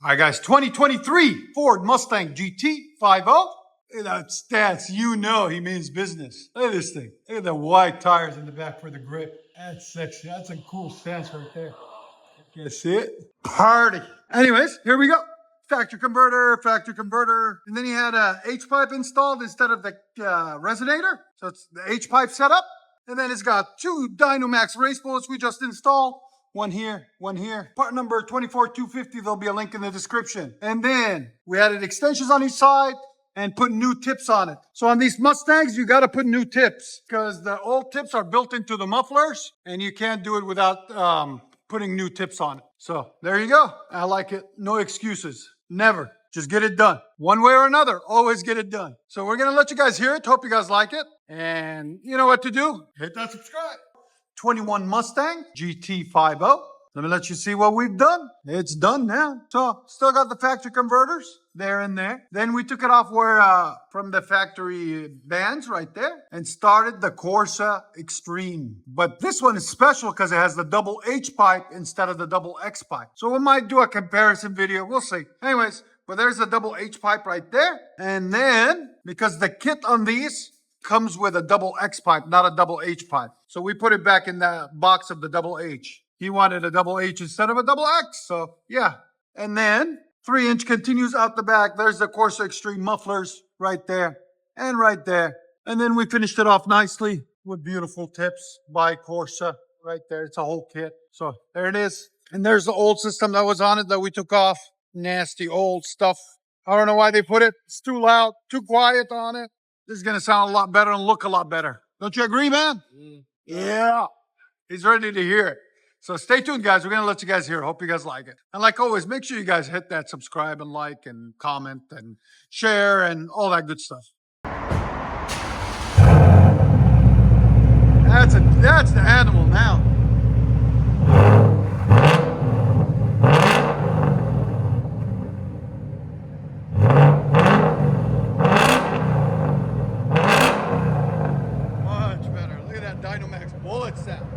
All right, guys, 2023 Ford Mustang GT 5.0. Look at that stance. You know he means business. Look at this thing. Look at the wide tires in the back for the grip. That's sexy. That's a cool stance right there. You see it? Party. Anyways, here we go. Factory converter. And then he had a H-pipe installed instead of the resonator. So it's the H-pipe setup. And then it's got two Dynomax race bullets we just installed. One here, one here. Part number 24250, there'll be a link in the description. And then we added extensions on each side and put new tips on it. So on these Mustangs, you gotta put new tips because the old tips are built into the mufflers and you can't do it without putting new tips on it. So there you go. I like it. No excuses. Never. Just get it done. One way or another, always get it done. So we're gonna let you guys hear it. Hope you guys like it. And you know what to do. Hit that subscribe. 21 Mustang GT 5.0. Let me let you see what we've done. It's done now. So still got the factory converters there and there. Then we took it off from the factory bands right there and started the Corsa Xtreme. But this one is special because it has the double H pipe instead of the double X pipe. So we might do a comparison video. We'll see. Anyways, but there's the double H pipe right there. And then because the kit on these comes with a double X pipe, not a double H pipe. So we put it back in the box of the double H. He wanted a double H instead of a double X. So yeah. And then 3-inch continues out the back. There's the Corsa Xtreme mufflers right there and right there. And then we finished it off nicely with beautiful tips by Corsa right there. It's a whole kit. So there it is. And there's the old system that was on it that we took off. Nasty old stuff. I don't know why they put it. It's too loud, too quiet on it. This is going to sound a lot better and look a lot better. Don't you agree, man? Yeah. He's ready to hear it. So stay tuned, guys. We're going to let you guys hear it. Hope you guys like it. And like always, make sure you guys hit that subscribe and like and comment and share and all that good stuff. That's the animal now. Much better. Look at that Dynomax bullet sound.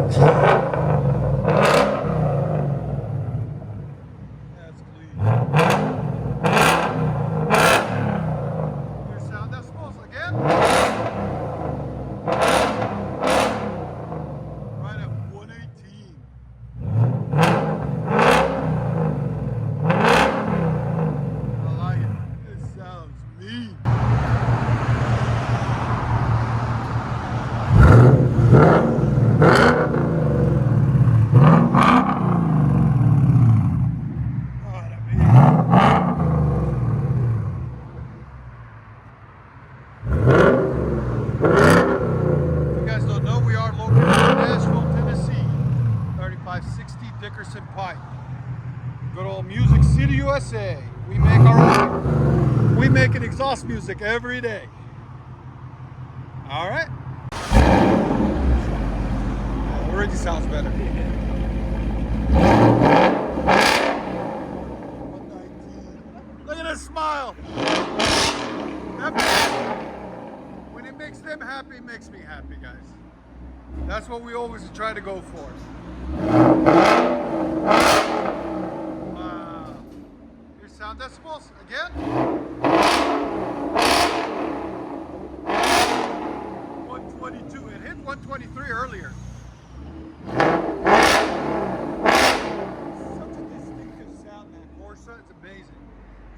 That's clean. Your sound decibels again. Right at 118. I like it. It sounds mean. Good old Music City, USA. We make our own. We make an exhaust music every day. All right. Oh, already sounds better. 119. Look at that smile. When it makes them happy, it makes me happy, guys. That's what we always try to go for. Your sound decibels again. 122. It hit 123 earlier. Such a distinctive sound, man. Corsa, it's amazing.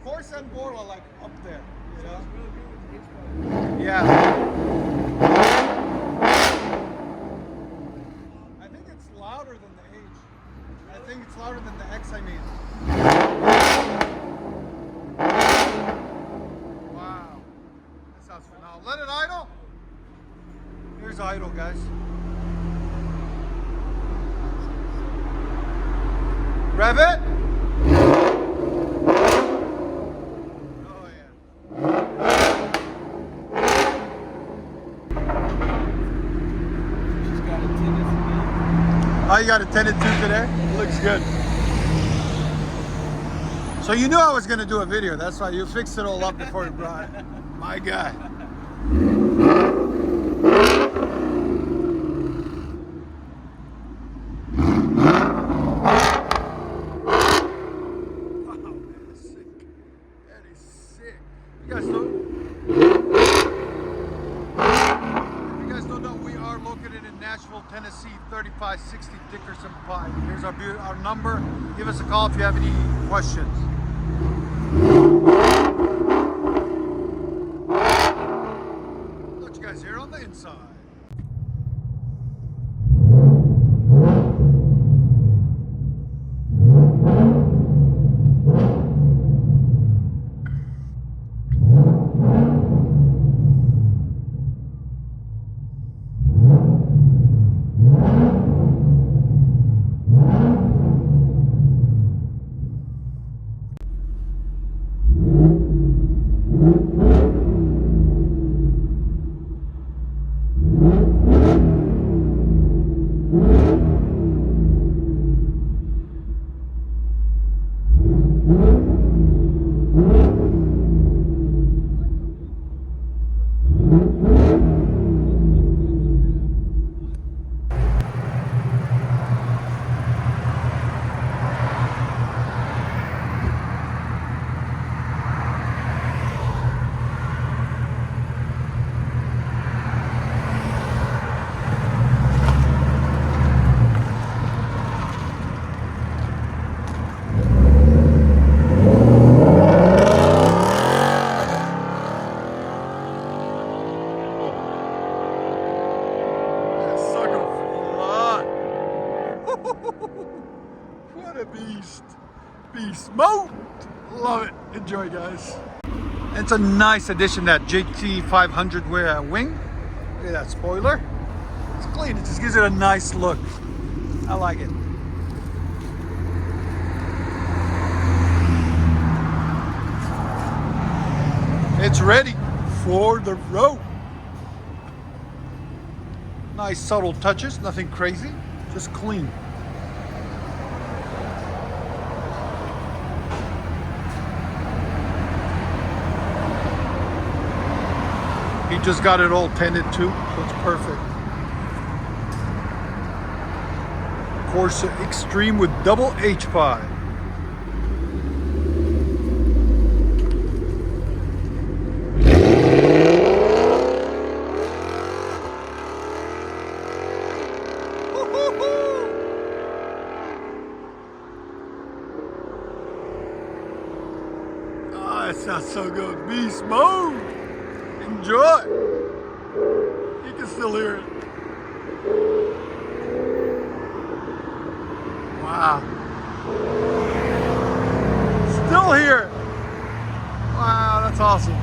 Corsa and Borla like up there, you know? Yeah. I think it's louder than the H. I think it's louder than the X, I mean. Wow. That sounds phenomenal. Let it idle. Here's idle, guys. Rev it. Oh, yeah. Oh, you got a 10 and 2 today? Looks good. So you knew I was going to do a video. That's why you fixed it all up before you brought it. My guy. You guys don't know, we are located in Nashville, Tennessee, 3560 Dickerson Pike. Here's our number. Give us a call if you have any questions. Let you guys hear on the inside. What a beast. Beast mode. Love it. Enjoy, guys. It's a nice addition, that GT500 wing. Look at that spoiler. It's clean. It just gives it a nice look. I like it. It's ready for the road. Nice subtle touches, nothing crazy, just clean. He just got it all tended too, so it's perfect. Corsa Xtreme with double H5. Oh, that sounds so good. Beast mode. Enjoy. You can still hear it. Wow. Still here. Wow, that's awesome.